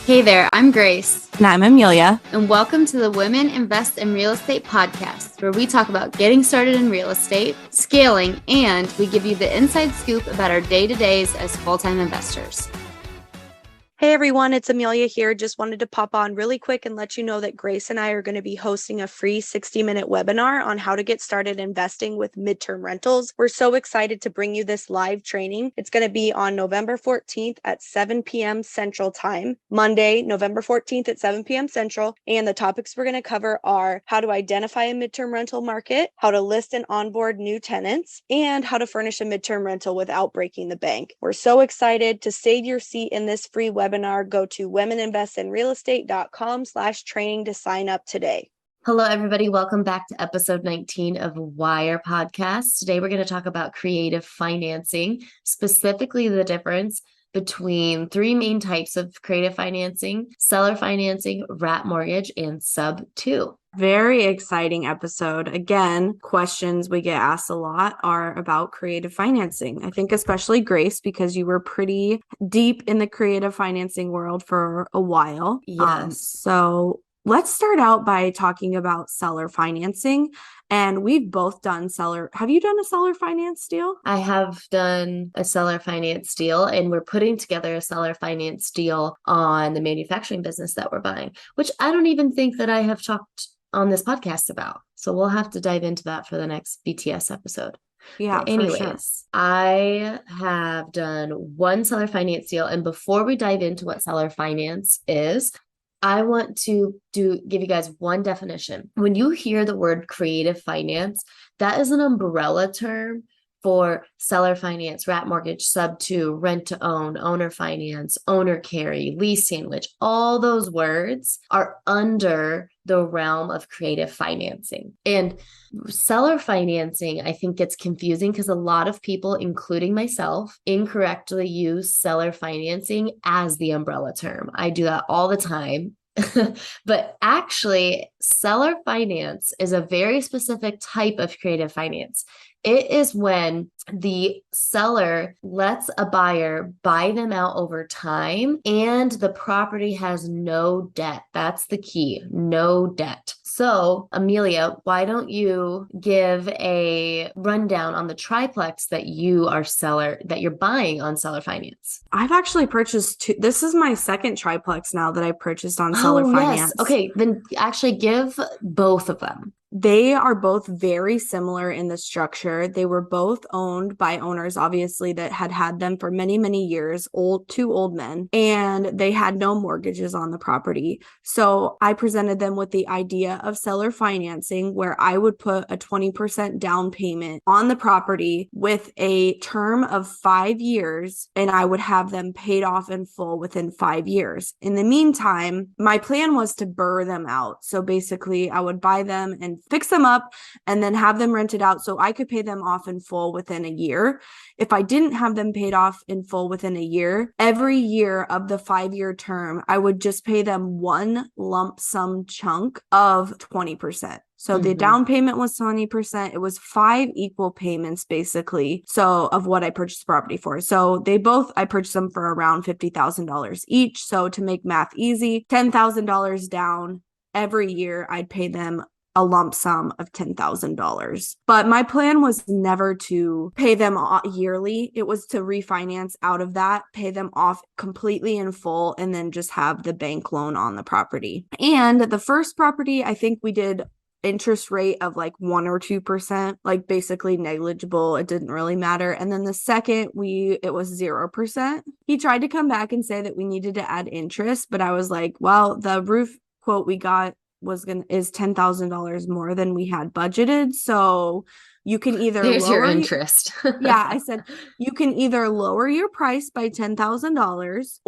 Hey there, I'm Grace. And I'm Amelia. And welcome to the Women Invest in Real Estate podcast, where we talk about getting started in real estate, scaling, and we give you the inside scoop about our day-to-days as full-time investors. Hey everyone, it's Amelia here. Just wanted to pop on really quick and let you know that Grace and I are going to be hosting a free 60-minute webinar on how to get started investing with midterm rentals. We're so excited to bring you this live training. It's going to be on November 14th at 7 p.m. Central Time, Monday, November 14th at 7 p.m. Central. And the topics we're going to cover are how to identify a midterm rental market, how to list and onboard new tenants, and how to furnish a midterm rental without breaking the bank. We're so excited. To save your seat in this free webinar, go to womeninvestinrealestate.com/training to sign up today. Hello, everybody. Welcome back to episode 19 of WIIRE podcast. Today, we're going to talk about creative financing, specifically the difference between three main types of creative financing: seller financing, wrap mortgage, and sub 2. Very exciting episode. Again, questions we get asked a lot are about creative financing. I think especially Grace, because you were pretty deep in the creative financing world for a while. Yes. So let's start out by talking about seller financing. And we've both done seller. Have you done a seller finance deal? I have done a seller finance deal, and we're putting together a seller finance deal on the manufacturing business that we're buying, which I don't even think that I have talked on this podcast about. So we'll have to dive into that for the next BTS episode. Yeah, but anyways, for sure. I have done one seller finance deal. And before we dive into what seller finance is, I want to give you guys one definition. When you hear the word creative finance, that is an umbrella term for seller finance, wrap mortgage, sub 2, rent to own, owner finance, owner carry, lease sandwich. All those words are under the realm of creative financing. And seller financing, I think, gets confusing because a lot of people, including myself, incorrectly use seller financing as the umbrella term. I do that all the time. But actually, seller finance is a very specific type of creative finance. It is when the seller lets a buyer buy them out over time and the property has no debt. That's the key, no debt. So, Amelia, why don't you give a rundown on the triplex that you're buying on seller finance? I've actually purchased two. This is my second triplex now that I purchased on seller finance. Yes. Okay, then actually give both of them. They are both very similar in the structure. They were both owned by owners, obviously, that had them for many, many years, two old men, and they had no mortgages on the property. So I presented them with the idea of seller financing, where I would put a 20% down payment on the property with a term of 5 years, and I would have them paid off in full within 5 years. In the meantime, my plan was to BRRRR them out. So basically, I would buy them and fix them up and then have them rented out so I could pay them off in full within a year. If I didn't have them paid off in full within a year, every year of the 5-year term, I would just pay them one lump sum chunk of 20%. So the down payment was 20%. It was 5 equal payments, basically. So of what I purchased the property for. So I purchased them for around $50,000 each. So to make math easy, $10,000 down every year, I'd pay them a lump sum of $10,000. But my plan was never to pay them yearly. It was to refinance out of that, pay them off completely in full, and then just have the bank loan on the property. And the first property, I think we did interest rate of like 1 or 2%, like basically negligible. It didn't really matter. And then the second, it was 0%. He tried to come back and say that we needed to add interest, but I was like, well, the roof quote we got is $10,000 more than we had budgeted. So you can either There's your interest. Yeah, I said you can either lower your price by $10,000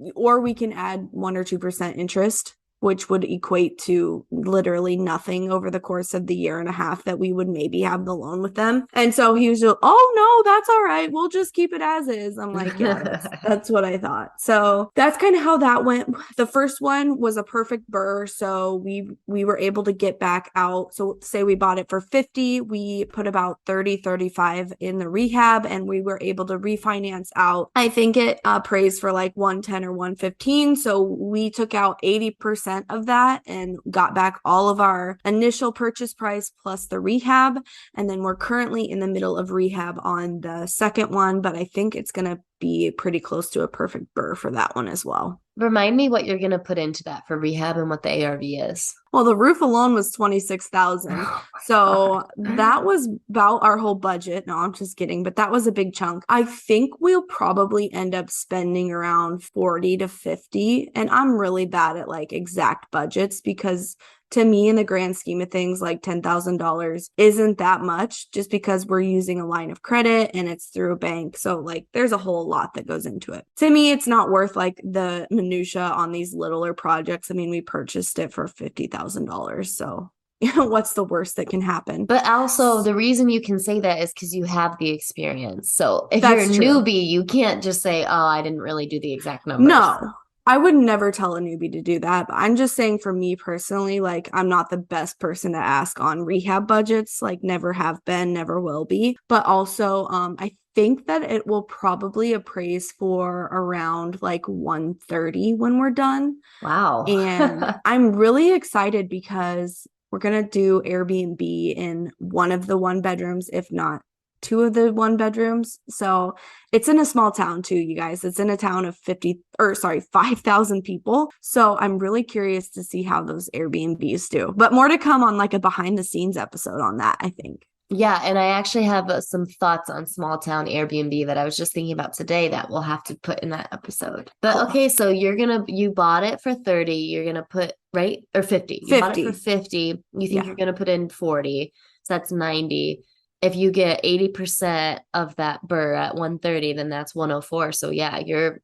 or we can add 1 or 2% interest. which would equate to literally nothing over the course of the year and a half that we would maybe have the loan with them. And so he was just, oh no, that's all right. We'll just keep it as is. I'm like, yeah, that's what I thought. So that's kind of how that went. The first one was a perfect BRRRR. So we were able to get back out. So say we bought it for 50, we put about 30, 35 in the rehab, and we were able to refinance out. I think it appraised for like 110 or 115. So we took out 80% of that and got back all of our initial purchase price plus the rehab. And then we're currently in the middle of rehab on the second one, but I think it's going to be pretty close to a perfect BRRRR for that one as well. Remind me what you're going to put into that for rehab and what the ARV is. Well, the roof alone was 26,000. So that was about our whole budget. No, I'm just kidding, but that was a big chunk. I think we'll probably end up spending around 40 to 50. And I'm really bad at like exact budgets because to me, in the grand scheme of things, like $10,000 isn't that much just because we're using a line of credit and it's through a bank. So like there's a whole lot that goes into it. To me, it's not worth like the minutia on these littler projects. I mean, we purchased it for $50,000. So what's the worst that can happen? But also the reason you can say that is because you have the experience. So if That's you're a true. newbie, you can't just say, oh, I didn't really do the exact numbers. No, I would never tell a newbie to do that. But I'm just saying for me personally, like I'm not the best person to ask on rehab budgets, like never have been, never will be. But also, I think that it will probably appraise for around like 130 when we're done. Wow. And I'm really excited because we're going to do Airbnb in one of the one bedrooms, if not two of the one bedrooms. So it's in a small town too, you guys. It's in a town of 5,000 people. So I'm really curious to see how those Airbnbs do. But more to come on like a behind the scenes episode on that, I think. Yeah, and I actually have some thoughts on small town Airbnb that I was just thinking about today that we'll have to put in that episode. But Cool. okay, so you bought it for 30, you're gonna put, right? Or 50. You bought it for 50. You think you're gonna put in 40. So that's 90. If you get 80% of that BRRRR at 130, then that's 104. So yeah,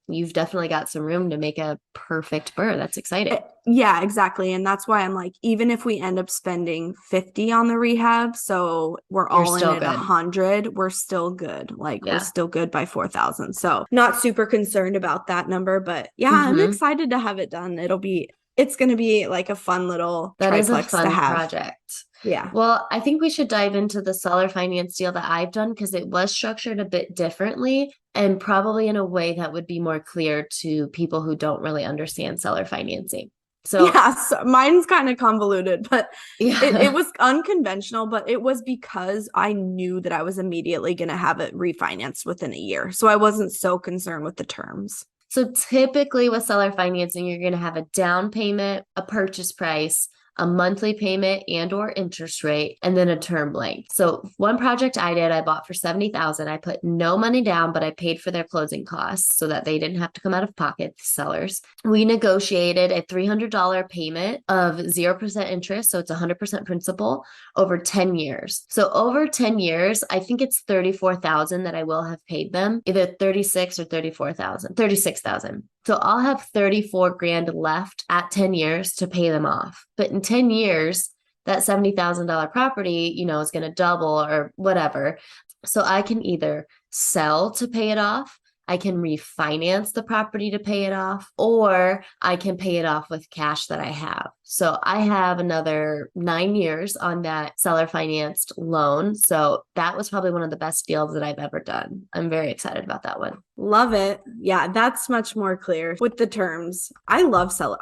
you've definitely got some room to make a perfect BRRRR. That's exciting. Yeah, exactly. And that's why I'm like, even if we end up spending 50 on the rehab, so we're all in at 100, we're still good. Like we're still good by 4,000. So not super concerned about that number, but yeah, I'm excited to have it done. It's going to be like a fun little triplex to have. Project. Yeah. Well, I think we should dive into the seller finance deal that I've done because it was structured a bit differently and probably in a way that would be more clear to people who don't really understand seller financing. So yeah, so mine's kind of convoluted, but it was unconventional, but it was because I knew that I was immediately going to have it refinanced within a year. So I wasn't so concerned with the terms. So typically with seller financing, you're going to have a down payment, a purchase price, a monthly payment and or interest rate, and then a term length. So one project I did, I bought for $70,000. I put no money down, but I paid for their closing costs so that they didn't have to come out of pocket, the sellers. We negotiated a $300 payment of 0% interest. So it's 100% principal over 10 years. So over 10 years, I think it's $34,000 that I will have paid them, either 36 or 34,000, 36,000. So I'll have 34 grand left at 10 years to pay them off. But in 10 years, that $70,000 property, is going to double or whatever. So I can either sell to pay it off, I can refinance the property to pay it off, or I can pay it off with cash that I have. So I have another 9 years on that seller financed loan. So that was probably one of the best deals that I've ever done. I'm very excited about that one. Love it. Yeah, that's much more clear with the terms. I love seller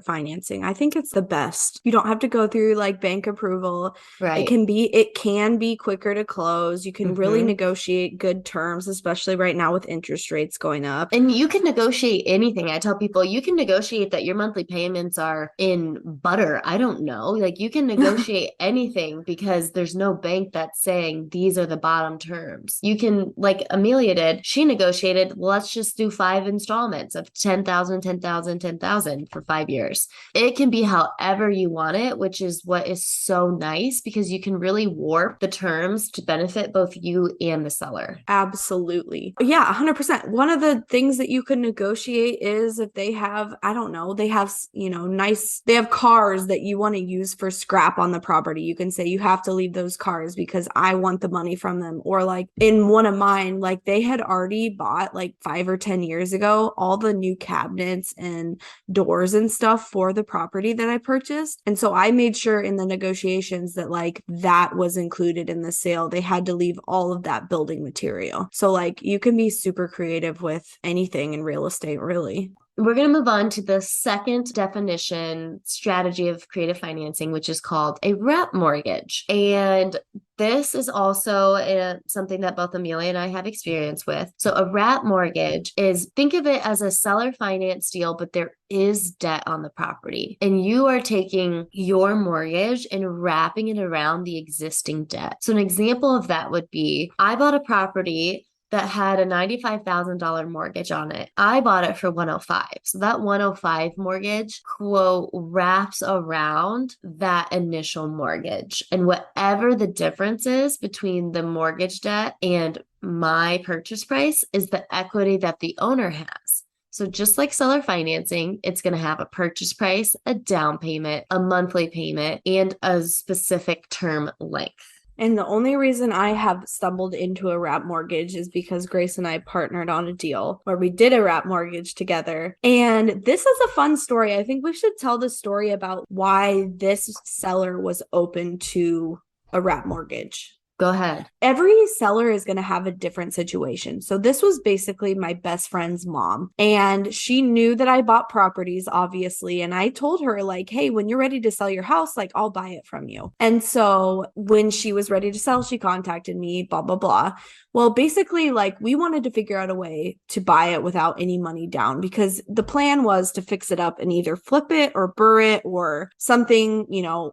financing. I think it's the best. You don't have to go through like bank approval. Right. It can be quicker to close. You can really negotiate good terms, especially right now with interest rates going up. And you can negotiate anything. I tell people you can negotiate that your monthly payments are in butter. I don't know. Like you can negotiate anything because there's no bank that's saying these are the bottom terms. You can, like Amelia negotiated. She negotiated, let's just do 5 installments of 10,000, 10,000, 10,000 for 5 years. It can be however you want it, which is what is so nice because you can really warp the terms to benefit both you and the seller. Absolutely. Yeah, 100%. One of the things that you could negotiate is if they have, I don't know, they have, they have cars that you want to use for scrap on the property. You can say you have to leave those cars because I want the money from them. Or like in one of mine, like they had already bought like 5 or 10 years ago, all the new cabinets and doors and stuff for the property that I purchased. And so I made sure in the negotiations that like that was included in the sale. They had to leave all of that building material. So like you can be super creative with anything in real estate, really. We're going to move on to the second definition strategy of creative financing, which is called a wrap mortgage. And this is also something that both Amelia and I have experience with. So a wrap mortgage is, think of it as a seller finance deal, but there is debt on the property. And you are taking your mortgage and wrapping it around the existing debt. So an example of that would be, I bought a property that had a $95,000 mortgage on it. I bought it for 105. So that 105 mortgage quote wraps around that initial mortgage. And whatever the difference is between the mortgage debt and my purchase price is the equity that the owner has. So just like seller financing, it's going to have a purchase price, a down payment, a monthly payment, and a specific term length. And the only reason I have stumbled into a wrap mortgage is because Grace and I partnered on a deal where we did a wrap mortgage together. And this is a fun story. I think we should tell the story about why this seller was open to a wrap mortgage. Go ahead. Every seller is going to have a different situation. So this was basically my best friend's mom. And she knew that I bought properties, obviously. And I told her like, hey, when you're ready to sell your house, like I'll buy it from you. And so when she was ready to sell, she contacted me, blah, blah, blah. Well, basically, like we wanted to figure out a way to buy it without any money down because the plan was to fix it up and either flip it or burr it or something,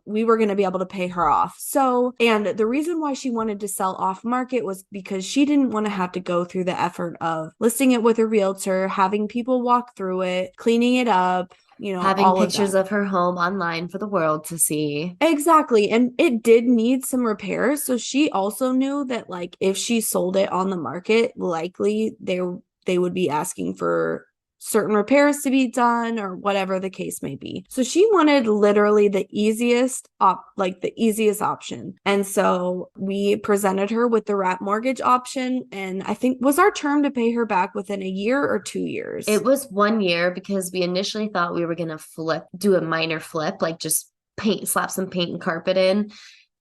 we were going to be able to pay her off. So, and the reason why she wanted to sell off market was because she didn't want to have to go through the effort of listing it with a realtor, having people walk through it, cleaning it up, having all pictures of her home online for the world to see. Exactly. And it did need some repairs. So she also knew that like if she sold it on the market, likely they would be asking for certain repairs to be done or whatever the case may be. So she wanted literally the easiest option. And so we presented her with the wrap mortgage option. And I think was our term to pay her back within a year or 2 years? It was 1 year because we initially thought we were going to do a minor flip, like just slap some paint and carpet in.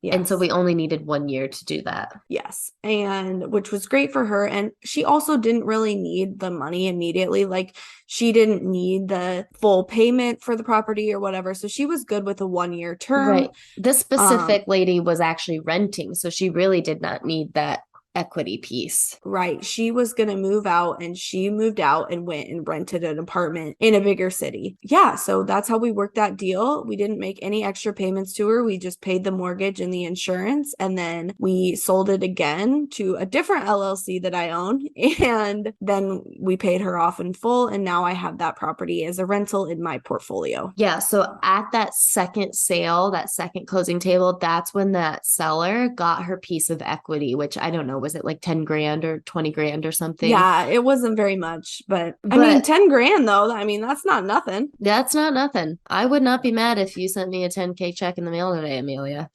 Yes. And so we only needed 1 year to do that. Yes. And which was great for her. And she also didn't really need the money immediately. Like she didn't need the full payment for the property or whatever. So she was good with a 1 year term. Right. This specific lady was actually renting. So she really did not need that equity piece. Right. She was going to move out and she moved out and went and rented an apartment in a bigger city. Yeah. So that's how we worked that deal. We didn't make any extra payments to her. We just paid the mortgage and the insurance. And then we sold it again to a different LLC that I own. And then we paid her off in full. And now I have that property as a rental in my portfolio. Yeah. So at that second sale, that second closing table, that's when that seller got her piece of equity, which I don't know. Was it like 10 grand or 20 grand or something? Yeah, it wasn't very much, but I mean, 10 grand though. I mean, that's not nothing. That's not nothing. I would not be mad if you sent me a 10K check in the mail today, Amelia.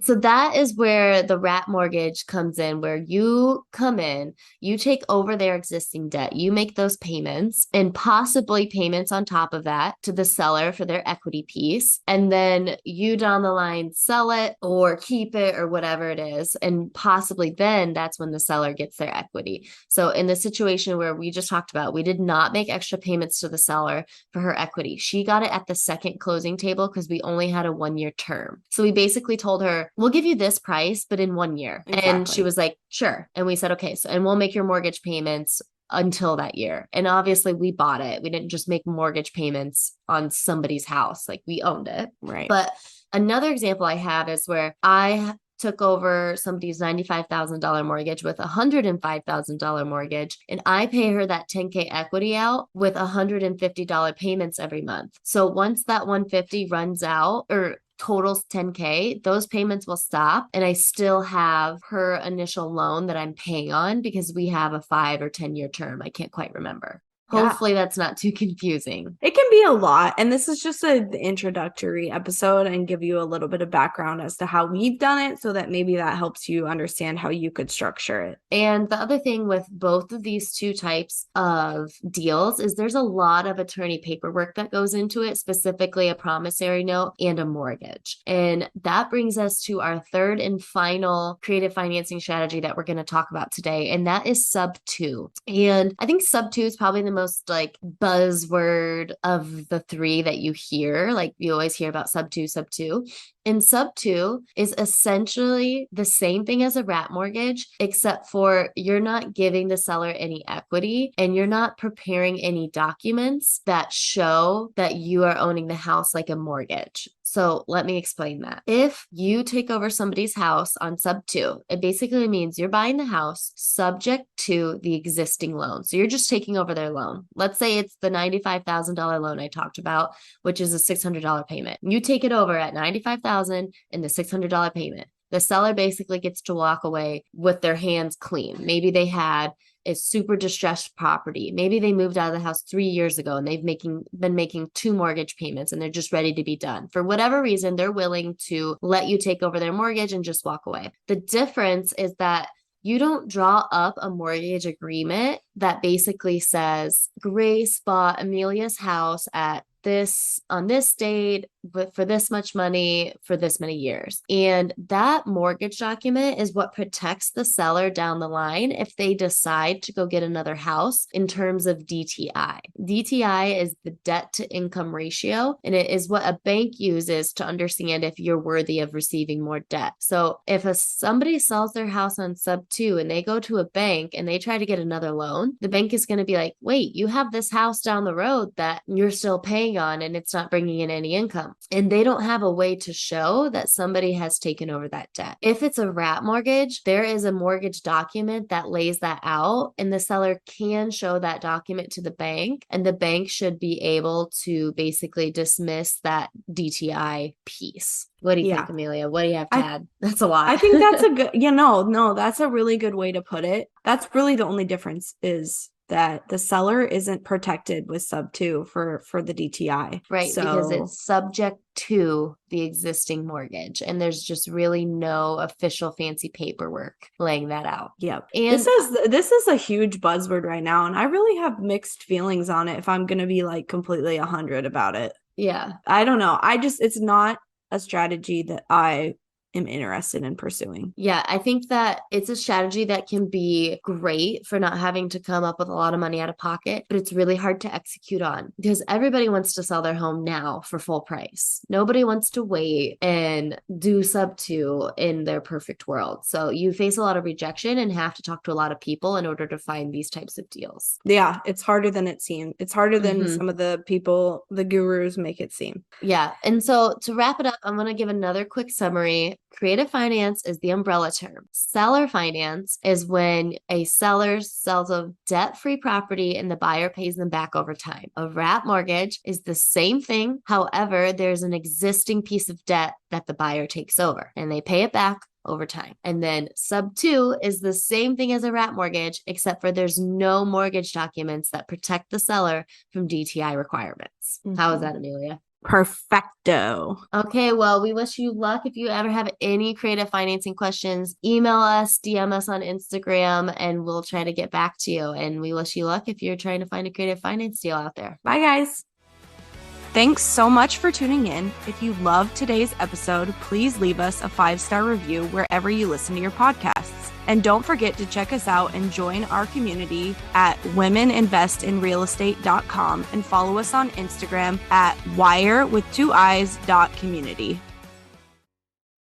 So that is where the wrap mortgage comes in, where you come in, you take over their existing debt, you make those payments and possibly payments on top of that to the seller for their equity piece. And then you down the line sell it or keep it or whatever it is. And possibly then that's when the seller gets their equity. So in the situation where we just talked about, we did not make extra payments to the seller for her equity. She got it at the second closing table because we only had a 1 year term. So we basically told her, we'll give you this price, but in 1 year. Exactly. And she was like, sure. And we said, okay, so, and we'll make your mortgage payments until that year. And obviously we bought it. We didn't just make mortgage payments on somebody's house. Like we owned it. Right. But another example I have is where I took over somebody's $95,000 mortgage with a $105,000 mortgage, and I pay her that 10K equity out with $150 payments every month. So once that 150 runs out or totals 10K, those payments will stop. And I still have her initial loan that I'm paying on because we have a 5 or 10-year term. I can't quite remember. Yeah. Hopefully that's not too confusing. It can be a lot. And this is just an introductory episode and give you a little bit of background as to how we've done it so that maybe that helps you understand how you could structure it. And the other thing with both of these two types of deals is there's a lot of attorney paperwork that goes into it, specifically a promissory note and a mortgage. And that brings us to our third and final creative financing strategy that we're going to talk about today. And that is sub 2. And I think sub 2 is probably the most like buzzword of the three that you hear. Like you always hear about sub 2, sub 2. And sub 2 is essentially the same thing as a wrap mortgage, except for you're not giving the seller any equity and you're not preparing any documents that show that you are owning the house like a mortgage. So let me explain that. If you take over somebody's house on sub 2, it basically means you're buying the house subject to the existing loan. So you're just taking over their loan. Let's say it's the $95,000 loan I talked about, which is a $600 payment. You take it over at $95,000 and the $600 payment. The seller basically gets to walk away with their hands clean. Maybe they had a super distressed property. Maybe they moved out of the house 3 years ago and they've been making 2 mortgage payments and they're just ready to be done. For whatever reason, they're willing to let you take over their mortgage and just walk away. The difference is that you don't draw up a mortgage agreement that basically says, Grace bought Amelia's house at this on this date, but for this much money for this many years. And that mortgage document is what protects the seller down the line if they decide to go get another house in terms of DTI. DTI is the debt to income ratio, and it is what a bank uses to understand if you're worthy of receiving more debt. So if somebody sells their house on sub 2 and they go to a bank and they try to get another loan, the bank is going to be like, wait, you have this house down the road that you're still paying on and it's not bringing in any income. And they don't have a way to show that somebody has taken over that debt. If it's a wrap mortgage, there is a mortgage document that lays that out, and the seller can show that document to the bank, and the bank should be able to basically dismiss that DTI piece. What do you think, Amelia? What do you have to add? That's a lot. I think that's a good, no, that's a really good way to put it. That's really the only difference is that the seller isn't protected with sub 2 for the DTI. Right, because it's subject to the existing mortgage and there's just really no official fancy paperwork laying that out. Yep. And this is a huge buzzword right now, and I really have mixed feelings on it if I'm going to be like completely 100 about it. Yeah. I don't know. It's not a strategy that I am interested in pursuing. Yeah, I think that it's a strategy that can be great for not having to come up with a lot of money out of pocket, but it's really hard to execute on because everybody wants to sell their home now for full price. Nobody wants to wait and do sub 2 in their perfect world. So you face a lot of rejection and have to talk to a lot of people in order to find these types of deals. Yeah, it's harder than it seems. It's harder than some of the people, the gurus, make it seem. Yeah. And so to wrap it up, I'm going to give another quick summary. Creative finance is the umbrella term. Seller finance is when a seller sells a debt-free property and the buyer pays them back over time. A wrap mortgage is the same thing. However, there's an existing piece of debt that the buyer takes over and they pay it back over time. And then sub 2 is the same thing as a wrap mortgage, except for there's no mortgage documents that protect the seller from DTI requirements. How is that, Amelia? Perfecto. Okay, well, we wish you luck. If you ever have any creative financing questions, email us, DM us on Instagram, and we'll try to get back to you. And we wish you luck if you're trying to find a creative finance deal out there. Bye, guys. Thanks so much for tuning in. If you loved today's episode, please leave us a 5-star review wherever you listen to your podcasts. And don't forget to check us out and join our community at womeninvestinrealestate.com and follow us on Instagram at WIIRE with 2 eyes.community.